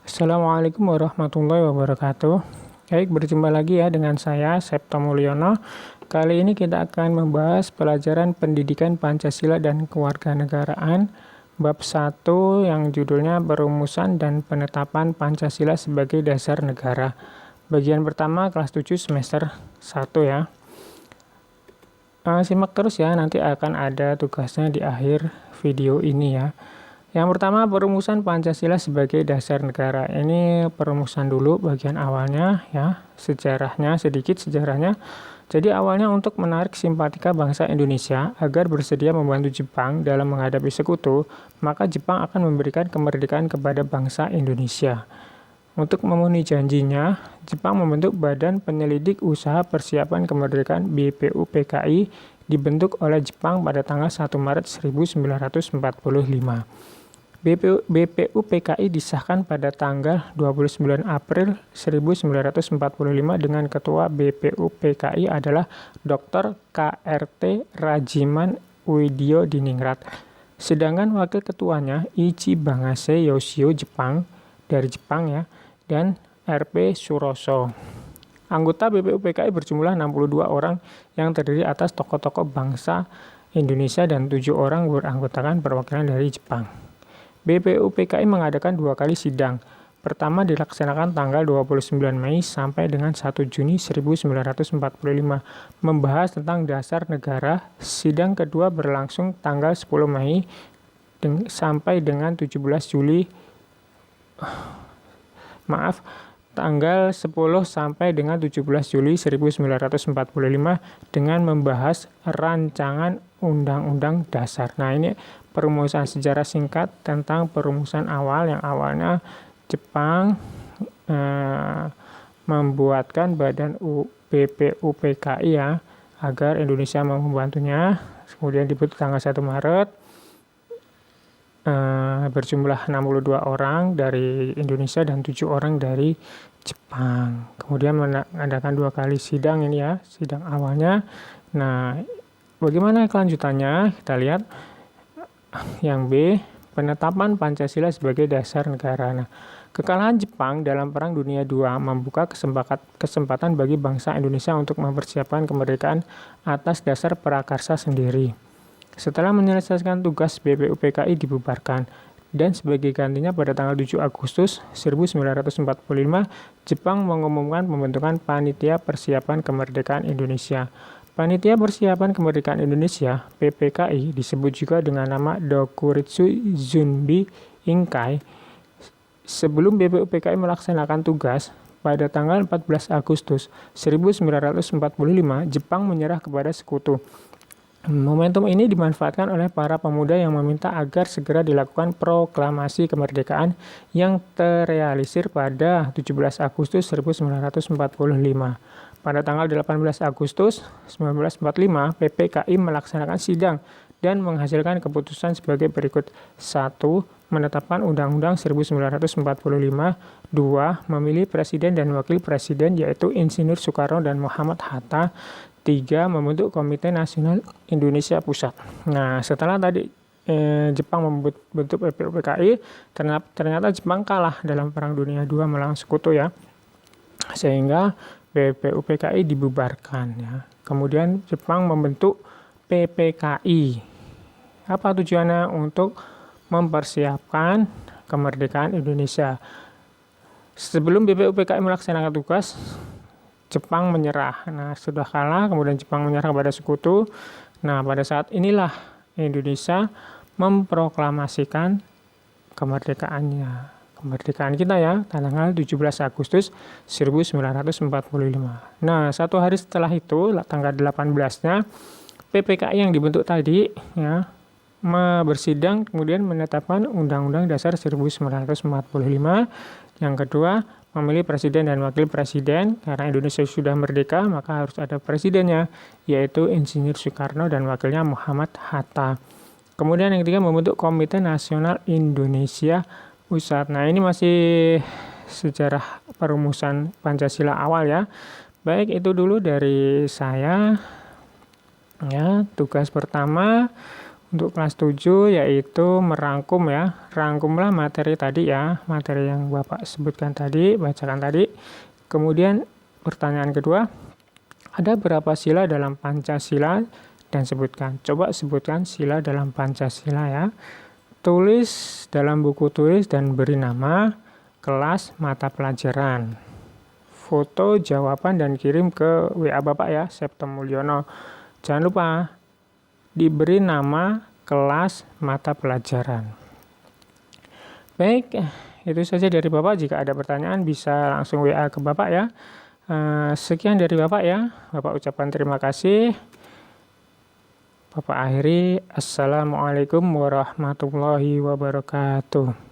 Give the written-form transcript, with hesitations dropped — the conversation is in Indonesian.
Assalamualaikum warahmatullahi wabarakatuh. Baik, berjumpa lagi ya dengan saya, Septo Mulyono. Kali ini kita akan membahas pelajaran pendidikan Pancasila dan Kewarganegaraan, bab 1 yang judulnya Perumusan dan Penetapan Pancasila sebagai Dasar Negara. Bagian pertama kelas 7 semester 1 ya. Simak terus ya, nanti akan ada tugasnya di akhir video ini ya. Yang pertama, perumusan Pancasila sebagai dasar negara. Ini perumusan dulu bagian awalnya ya, sejarahnya sedikit sejarahnya. Jadi awalnya untuk menarik simpatika bangsa Indonesia agar bersedia membantu Jepang dalam menghadapi sekutu, maka Jepang akan memberikan kemerdekaan kepada bangsa Indonesia. Untuk memenuhi janjinya, Jepang membentuk Badan Penyelidik Usaha Persiapan Kemerdekaan BPUPKI dibentuk oleh Jepang pada tanggal 1 Maret 1945. BPUPKI disahkan pada tanggal 29 April 1945 dengan Ketua BPUPKI adalah Dr. KRT Rajiman Widyo Diningrat. Sedangkan Wakil Ketuanya Ichi Bangase Yoshio dari Jepang ya, dan RP Suroso. Anggota BPUPKI berjumlah 62 orang yang terdiri atas tokoh-tokoh bangsa Indonesia dan 7 orang beranggotakan perwakilan dari Jepang. BPUPKI mengadakan 2 kali sidang. Pertama dilaksanakan tanggal 29 Mei sampai dengan 1 Juni 1945, membahas tentang dasar negara. Sidang kedua berlangsung tanggal 10 Mei sampai dengan 17 Juli. Tanggal 10 sampai dengan 17 Juli 1945 dengan membahas rancangan Undang-Undang Dasar. Nah, ini perumusan sejarah singkat tentang perumusan awal yang awalnya Jepang membuatkan badan BPUPKI ya, agar Indonesia mau membantunya. Kemudian dibentuk tanggal 1 Maret. Berjumlah 62 orang dari Indonesia dan 7 orang dari Jepang. Kemudian mengadakan 2 kali sidang ini ya, sidang awalnya. Nah, bagaimana kelanjutannya? Kita lihat yang B, penetapan Pancasila sebagai dasar negara. Nah, kekalahan Jepang dalam Perang Dunia II membuka kesempatan bagi bangsa Indonesia untuk mempersiapkan kemerdekaan atas dasar prakarsa sendiri. Setelah menyelesaikan tugas, BPUPKI dibubarkan, dan sebagai gantinya pada tanggal 7 Agustus 1945, Jepang mengumumkan pembentukan Panitia Persiapan Kemerdekaan Indonesia. Panitia Persiapan Kemerdekaan Indonesia, PPKI, disebut juga dengan nama Dokuritsu Zunbi Inkai. Sebelum BPUPKI melaksanakan tugas, pada tanggal 14 Agustus 1945, Jepang menyerah kepada sekutu. Momentum ini dimanfaatkan oleh para pemuda yang meminta agar segera dilakukan proklamasi kemerdekaan yang terrealisir pada 17 Agustus 1945. Pada tanggal 18 Agustus 1945, PPKI melaksanakan sidang dan menghasilkan keputusan sebagai berikut. 1. Menetapkan Undang-Undang 1945. 2. Memilih Presiden dan Wakil Presiden yaitu Insinyur Soekarno dan Muhammad Hatta. 3. Membentuk Komite Nasional Indonesia Pusat. Nah, setelah tadi Jepang membentuk BPUPKI, ternyata Jepang kalah dalam Perang Dunia II melawan sekutu ya, sehingga BPUPKI dibubarkan ya. Kemudian Jepang membentuk PPKI. Apa tujuannya? Untuk mempersiapkan kemerdekaan Indonesia. Sebelum BPUPKI melaksanakan tugas, Jepang menyerah. Nah, sudah kalah, kemudian Jepang menyerah kepada sekutu. Nah, pada saat inilah Indonesia memproklamasikan kemerdekaannya. Kemerdekaan kita ya, tanggal 17 Agustus 1945. Nah, 1 hari setelah itu, tanggal 18-nya, PPKI yang dibentuk tadi ya, bersidang kemudian menetapkan Undang-Undang Dasar 1945. Yang kedua, memilih presiden dan wakil presiden. Karena Indonesia sudah merdeka, maka harus ada presidennya, yaitu Insinyur Soekarno dan wakilnya Muhammad Hatta. Kemudian yang ketiga, membentuk Komite Nasional Indonesia Pusat. Nah, ini masih sejarah perumusan Pancasila awal ya. Baik, itu dulu dari saya. Ya, tugas pertama Untuk kelas 7 yaitu merangkum ya. Rangkumlah materi tadi ya, materi yang Bapak sebutkan tadi, bacakan tadi. Kemudian pertanyaan kedua, ada berapa sila dalam Pancasila dan sebutkan. Coba sebutkan sila dalam Pancasila ya. Tulis dalam buku tulis dan beri nama kelas mata pelajaran. Foto jawaban dan kirim ke WA Bapak ya, Septo Mulyono. Jangan lupa diberi nama kelas mata pelajaran. Baik, itu saja dari Bapak. Jika ada pertanyaan bisa langsung WA ke Bapak ya. Sekian dari Bapak ya. Bapak ucapkan terima kasih. Bapak akhiri. Assalamualaikum warahmatullahi wabarakatuh.